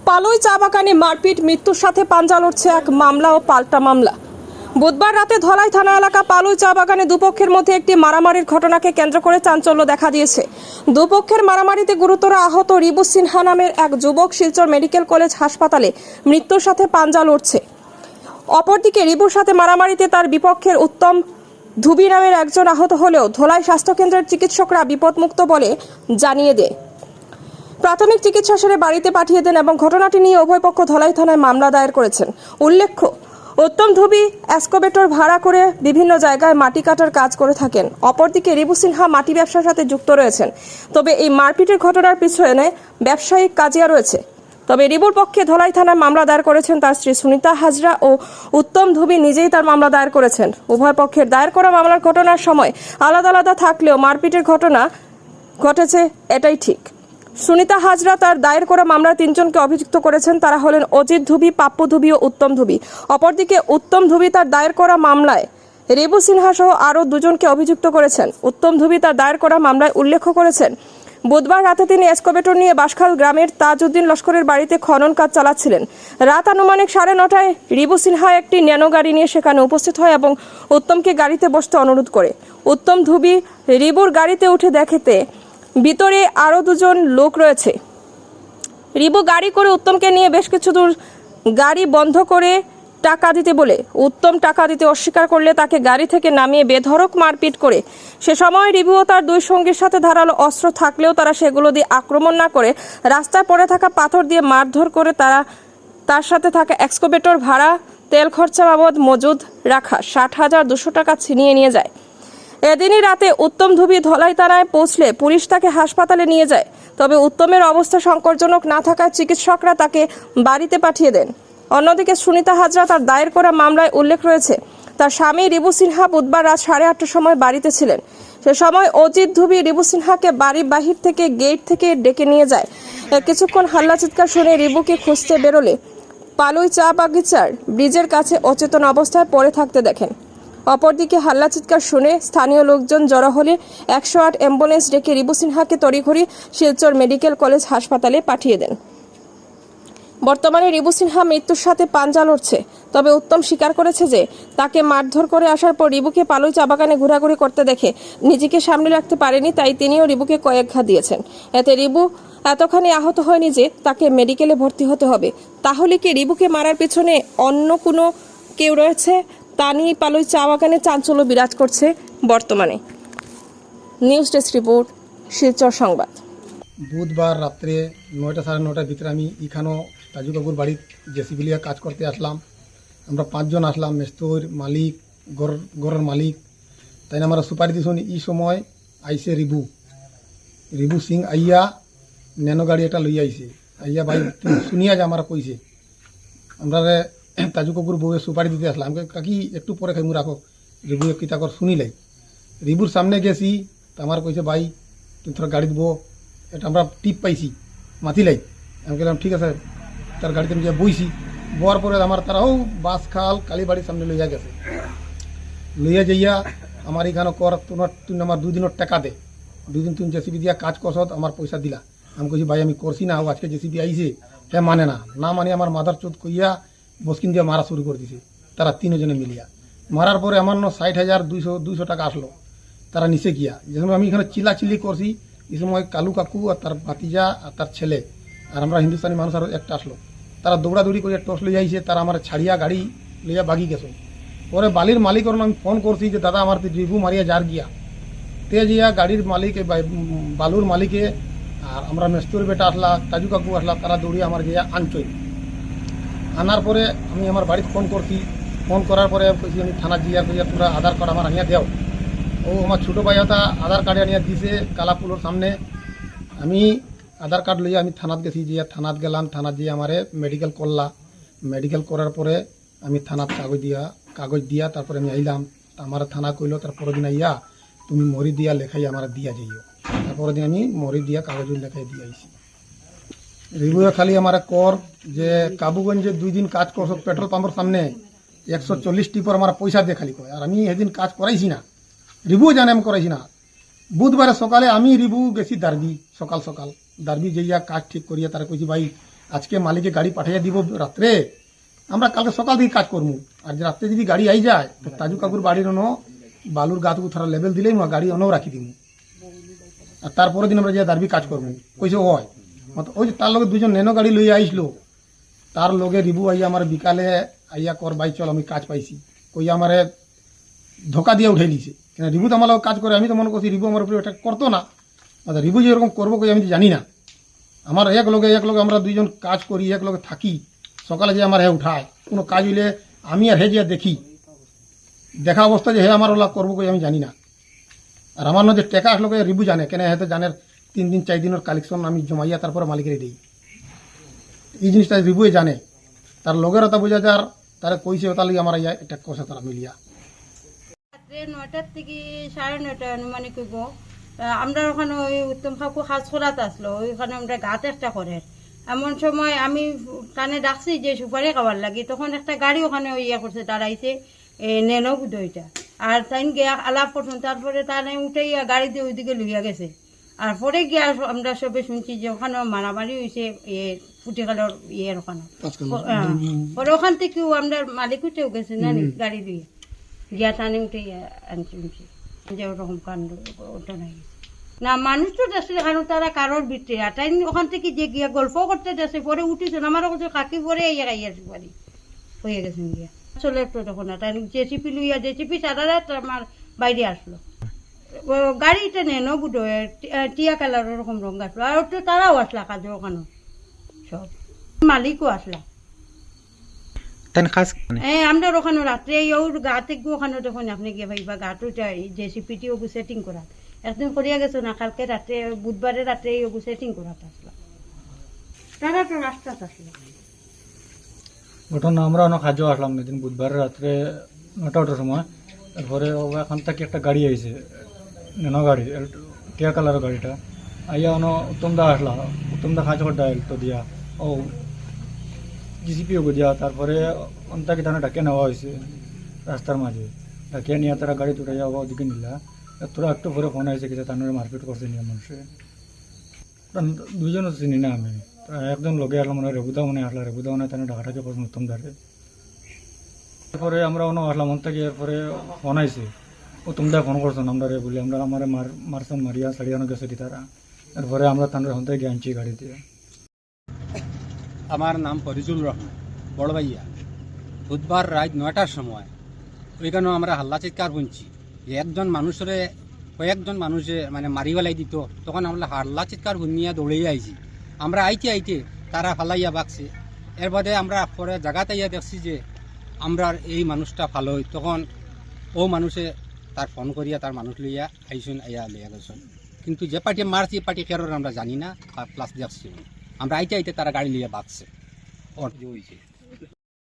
পালুই চা বাগানে মারপিট, মৃত্যুর সাথে পাঞ্জা লড়ছে এক মামলা ও পাল্টা মামলা। বুধবার রাতে ধলাই থানা এলাকা পালুই চা বাগানে দুপক্ষের মধ্যে একটি মারামারির ঘটনাকে কেন্দ্র করে চাঞ্চল্য দেখা দিয়েছে। দুপক্ষের মারামারিতে গুরুতর আহত রিবু সিনহা নামের এক যুবক শিলচর মেডিকেল কলেজ হাসপাতালে মৃত্যুর সাথে পাঞ্জা লড়ছে। অপরদিকে রিবুর সাথে মারামারিতে তার বিপক্ষের উত্তম ধুবি নামের একজন আহত হলেও ধলাই স্বাস্থ্যকেন্দ্রের চিকিৎসকরা বিপদমুক্ত বলে জানিয়ে দেয়। প্রাথমিক চিকিৎসা সেরে বাড়িতে পাঠিয়ে দেন এবং ঘটনাটি নিয়ে উভয় পক্ষ ধলাই থানায় মামলা দায়ের করেছেন। উল্লেখ্য, উত্তম ধুবি এক্সকাভেটর ভাড়া করে বিভিন্ন জায়গায় মাটি কাটার কাজ করে থাকেন। অপরদিকে রিবু সিনহা মাটি ব্যবসার সাথে যুক্ত রয়েছেন। তবে এই মারপিটের ঘটনার পিছনে ব্যবসায়িক কাজিয়া রয়েছে। তবে রিবুর পক্ষে ধলাই থানায় মামলা দায়ের করেছেন তার স্ত্রী সুনিতা হাজরা ও উত্তম ধুবি নিজেই তার মামলা দায়ের করেছেন। উভয় পক্ষের দায়ের করা মামলার ঘটনার সময় আলাদা আলাদা থাকলেও মারপিটের ঘটনা ঘটেছে, এটাই ঠিক। সুনিতা হাজরা তার দায়ের করা মামলার তিনজনকে অভিযুক্ত করেছেন। তারা হলেন অজিত ধুবি, পাপ্পু ধুবি ও উত্তম ধুবি। অপরদিকে উত্তম ধুবি তার দায়ের করা মামলায় রিবু সিনহা সহ আরও দুজনকে অভিযুক্ত করেছেন। উত্তম ধুবি তার দায়ের করা মামলায় উল্লেখ করেছেন, বুধবার রাতে তিনি এক্সকাভেটর নিয়ে বাসখাল গ্রামের তাজউদ্দিন লস্করের বাড়িতে খনন কাজ চালাচ্ছিলেন। রাত আনুমানিক 9:30টায় রিবু সিনহা একটি ন্যানো গাড়ি নিয়ে সেখানে উপস্থিত হয় এবং উত্তমকে গাড়িতে বসতে অনুরোধ করে। উত্তম ধুবি রিবুর গাড়িতে উঠে দেখেতে ভিতরে আরও দুজন লোক রয়েছে। রিবু গাড়ি করে উত্তমকে নিয়ে বেশ কিছু দূর গাড়ি বন্ধ করে টাকা দিতে বলে উত্তম টাকা দিতে অস্বীকার করলে তাকে গাড়ি থেকে নামিয়ে বেধড়ক মারপিট করে। সে সময় রিবু ও তার দুই সঙ্গীর সাথে ধারালো অস্ত্র থাকলেও তারা সেগুলো দিয়ে আক্রমণ না করে রাস্তায় পড়ে থাকা পাথর দিয়ে মারধর করে তার সাথে থাকা এক্সকাভেটর ভাড়া, তেল খরচা বাবদ মজুদ রাখা 60,200 টাকা ছিনিয়ে নিয়ে যায়। এদিনই রাতে উত্তম ধুবি ধলাই থানায় পৌঁছলে পুলিশ তাকে হাসপাতালে নিয়ে যায়। তবে উত্তমের অবস্থা সংকটজনক না থাকায় চিকিৎসকরা তাকে বাড়িতে পাঠিয়ে দেন। অন্যদিকে সুনিতা হাজরা তার দায়ের করা মামলায় উল্লেখ রয়েছে, তার স্বামী রিবু সিনহা বুধবার রাত 8:30টার সময় বাড়িতে ছিলেন। সে সময় অজিত ধুবি রিবু সিনহাকে বাড়ির বাহির থেকে গেট থেকে ডেকে নিয়ে যায়। কিছুক্ষণ হাল্লা চিৎকার শুনে রিবুকে খুঁজতে বেরোলে পালুই চা বাগিচার ব্রিজের কাছে অচেতন অবস্থায় পড়ে থাকতে দেখেন। অপরদিকে হাল্লা চিৎকার শুনে স্থানীয় লোকজন জড়ো হলে 108 অ্যাম্বুলেন্স ডেকে রিবু সিনহাকে তড়িঘড়ি শিলচর মেডিকেল কলেজ হাসপাতালে পাঠিয়ে দেন। বর্তমানে রিবু সিনহা মৃত্যুর সাথে পাঞ্জা লড়ছে। তবে উত্তম স্বীকার করেছে যে তাকে মারধর করে আসার পর রিবুকে পালুই চা বাগানে ঘোরাঘুরি করতে দেখে নিজেকে সামনে রাখতে পারেনি, তাই তিনিও রিবুকে কয়েক ঘা দিয়েছেন। এতে রিবু এতখানি আহত হয়নি যে তাকে মেডিকেলে ভর্তি হতে হবে। তাহলে কি রিবুকে মারার পেছনে অন্য কোনো কেউ রয়েছে? তা নিয়ে পালুই চা বাগানে চাঞ্চল্য বিরাজ করছে বর্তমানে। নিউজ ডেস্ক রিপোর্ট, শিলচর সংবাদ। বুধবার রাত্রে 9টা 9:30 ভিতরে আমি এখানেও তাজু কাকুর বাড়ির জেসিবি লিয়া কাজ করতে আসলাম। আমরা 5 জন আসলাম, মেস্তর মালিক, গড়ের মালিক। তাই আমরা সুপারি দিছুন। এই সময় আইসে রিবু সিং আইয়া ন্যানো গাড়ি একটা লইয়া আইসে। আইয়া ভাই তুমি শুনিয়া যে আমরা কইছে আমরা তাজু কাকুর বউয়ে সুপারি দিতে আসলাম। কাকি একটু পরে খাইমু রাখো, রিবু কিতা কর শুনিলাই। রিবুর সামনে গেছি, তো আমার কইছে ভাই তুমি তোর গাড়ি দিব, এটা আমরা টিপ পাইছি মাতিলাই। আমি বললাম ঠিক আছে, তার গাড়িতে আমি যা বইছি। বোয়ার পরে আমার তারাও বাসখাল কালীবাড়ির সামনে লইয়া গেছে। লইয়া যাইয়া আমার এখানে কর তুমি আমার 2 দিনের টাকা দে, 2 দিন তুমি জেসিবি দিয়া কাজ করছত, আমার পয়সা দিলা। আমি কইছি ভাই আমি করছি না, আজকে জেসিবি আইছে, হ্যাঁ মানে না মানে আমার মাথার চোদ কইয়া বসকিন দিয়ে মারা শুরু করে দিছে তারা 3 জনে মিলিয়া। মারার পরে আমার 60,200 টাকা আসলো তারা নিচে গিয়া। যে সময় আমি এখানে চিল্লাচিল্লি করছি, এই সময় কালু কাকু আর তার ভাতিজা আর তার ছেলে আর আমরা হিন্দুস্তানি মানুষ আরও একটা আসলো। তারা দৌড়াদৌড়ি করে টর্চ লইয়া আইছে, তারা আমার ছাড়িয়া গাড়ি লইয়া বাগি গেছে। পরে বালির মালিক আমি ফোন করছি যে দাদা আমার রিবু মারিয়া যার গিয়া তে গিয়া গাড়ির মালিক বালুর মালিকে আর আমরা মেস্তর বেটা আসলা, তাজু কাকু আসলা, তারা দৌড়িয়ে আমার গিয়া আনছই। আনার পরে আমি আমার বাড়িতে ফোন করছি। ফোন করার পরে কইছি আমি থানা জিয়া কইয়া তোমরা আধার কার্ড আমার আনিয়া দেও। ও আমার ছোটো ভাইটা আধার কার্ড আনিয়া দিছে কালাপুলোর সামনে। আমি আধার কার্ড লইয়া আমি থানাত গেছি, যে থানাত গেলাম। থানাত দিয়ে আমারে মেডিকেল করলা। মেডিকেল করার পরে আমি থানাত কাগজ দিয়া তারপরে আমি আইলাম। আমার থানা কইলো তারপরের দিন আইয়া তুমি মরি দিয়া লেখাই আমার দিয়া যাইও। তারপরের দিন আমি মরি দিয়া কাগজ লেখাই দিয়ে আইছি। রিবুয়ে খালি আমার কর যে কাবুগঞ্জে 2 দিন কাজ করছো পেট্রোল পাম্পের সামনে 140 টিপর আমার পয়সা দিয়ে খালি কয়। আর আমি সেদিন কাজ করাইছি না, রিবু জানে আমি করাইছি না। বুধবারে সকালে আমি রিবু গেছি দারবি, সকাল দারবি যাইয়া কাজ ঠিক করিয়া তারা কইছি ভাই আজকে মালিকে গাড়ি পাঠিয়ে দিব রাত্রে, আমরা কালকে সকাল থেকে কাজ করবো। আর যে রাত্রে যদি গাড়ি আই যায় তো তাজু কাকুর বাড়ির অন্য বালুর গাতকু থারা লেভেল দিলেই গাড়ি অন্য রাখি দিব। আর তারপরের দিন আমরা যে দাঁড়বি কাজ করবো কইছে হয় মত ওই যে তার লগে দুজন নেনো গাড়ি লইয়া আইসলো, তার লগে রিবু আইয়া আমার বিকালে আইয়া কর বাই চল আমি কাজ পাইছি কই আমারে ধোকা দিয়ে উঠে দিছে। কেন রিবু তো আমার লগে কাজ করে, আমি তো মনে করছি রিবু আমার উপরে এটা করতো না। আচ্ছা রিবু যে এরকম করবো কই আমি তো জানি না। আমার এক লগে আমরা দুইজন কাজ করি, এক লগে থাকি। সকালে যে আমার হে উঠায় কোনো কাজ হইলে আমি আর হে যে দেখি, দেখা অবস্থা যে হে আমার ওলা করবো কই আমি জানি না। আর আমার যে টেকা আসলো রিবু জানে, কেন হয়তো জানের 3 দিন 4 দিনের কালেকশন আমি জমাইয়া তারপরে মালিকের দিই। এই জিনিসটা রিবুয়ে জানে, তার লগের ওটা বোঝা যার তারা কইছে ওটা লিগে আমার ইয়া এটা কষে তারা মিলিয়া। রাত্রে 9টার থেকে 9:30 আনুমানিক হইব। আমরা ওখানে ওই উত্তম কাকু সাজ খোলাত আসলো, ওইখানে আমরা গাত একটা করে এমন সময় আমি কানে ডাকছি যে সুপারি খাবার লাগে, তখন একটা গাড়ি ওখানে ইয়া করছে দাঁড়াইছে নেনো বুধইটা। আর তাই গিয়া আলাপ করছেন, তারপরে তারা উঠে গাড়ি দিয়ে ওইদিকে লইয়া গেছে। আর পরে গিয়া আমরা সবে শুনছি যে ওখানে মারামারি হয়েছে ফুটিখালের ইয়ের ওখানে। পরে ওখান থেকেও আমরা মালিক উঠেও গেছে না গাড়ি দিয়ে গিয়া টানে উঠে আনছি যে ওরকম কাণ্ড ওটা নাই না। মানুষ তো দেশে কারণ তারা কারোর ভিতরে আর তাই ওখান থেকে যে গিয়া গল্প করতে দেশে পরে উঠেছেন আমার কাছে কাকি পরে ইয়া গাইয়াছি বাড়ি হয়ে গেছেন গিয়া চলে তো তখন তাই জেসিপি লইয়া জেসিপি সারা রাত আমার বাইরে আসলো। গাড়িটা নেন বুধ টিয়া কালার ওরকম রঙ আসলো। আর তো তারাও আসলা কাজে ওখানে সব মালিকও আসলা। আমরা ওখানে রাত্রে ওর গাতে ওখানে তখন আপনি গিয়ে ভাইবা গাটো জেসিপিটি ওগু সেটিং করা একদিন করিয়া গেছো না, কালকে রাত্রে বুধবারে রাত্রে ওগু সেটিং করা আসলো। তারা তো রাস্তা আসলো ঘটনা আমরা অনেক কাজও আসলাম এদিন বুধবার রাত্রে 9টার সময়। তারপরে এখান থেকে একটা গাড়ি আইছে নেনো গাড়ি টিয়া কালারের গাড়িটা আইয়া উত্তমদা আসলা, উত্তমদা কাজ করতে তো দিয়া ও জিসিপি ওগু দিয়া। তারপরে অন্তাকে তারা ডাকে নেওয়া হয়েছে রাস্তার মাঝে, ডাকে নিয়ে তারা গাড়ি তুটাইয়া ওদিকে নিলা। তোরা একটু পরে ফোন আইছে কিছু তার মারপিট করছে নিয়ে মানুষে, দুজনও চিনি না আমি। একজন লগে আসলাম মনে হয় রেবুদা মনে আসলা, রেবুদা মনে হয় তারা ঢাকাটাকে করছেন উত্তমদারে। তারপরে আমরা আসলাম অন্তাকে, এরপরে ফোন আইছে উত্তমদা ফোন করছেন আমরা রে বলি আমরা আমার মারছেন মারিয়া সারিয়ানো গেছে তারা। এরপরে আমরা তাদের হন্তায় গিয়ে আনছি গাড়ি দিয়ে। আমার নাম ফরিজুল রহমান বড় ভাইয়া। বুধবার রাত 9টার সময় ওইখানেও আমরা হাল্লা চিৎকার শুনছি যে একজন মানুষরে কয়েকজন মানুষে মানে মারি ফেলাই দিত। তখন আমরা হাল্লা চিৎকার শুনিয়া দৌড়িয়ে আইছি। আমরা আইতে তারা ফালাইয়া বাগছে। এর বাদে আমরা পরে জায়গাতে ইয়া দেখছি যে আমরা এই মানুষটা ফালোই। তখন ও মানুষে তার ফোন করিয়া তার মানুষ লইয়া আইসুন আইয়া লইয়া গেছেন। কিন্তু যে পার্টি মারছি পার্টি কেরোর আমরা জানি না, প্লাস দেখছি আমরা আইতে তারা গাড়ি লইয়া বাগছে ওর হয়েছে।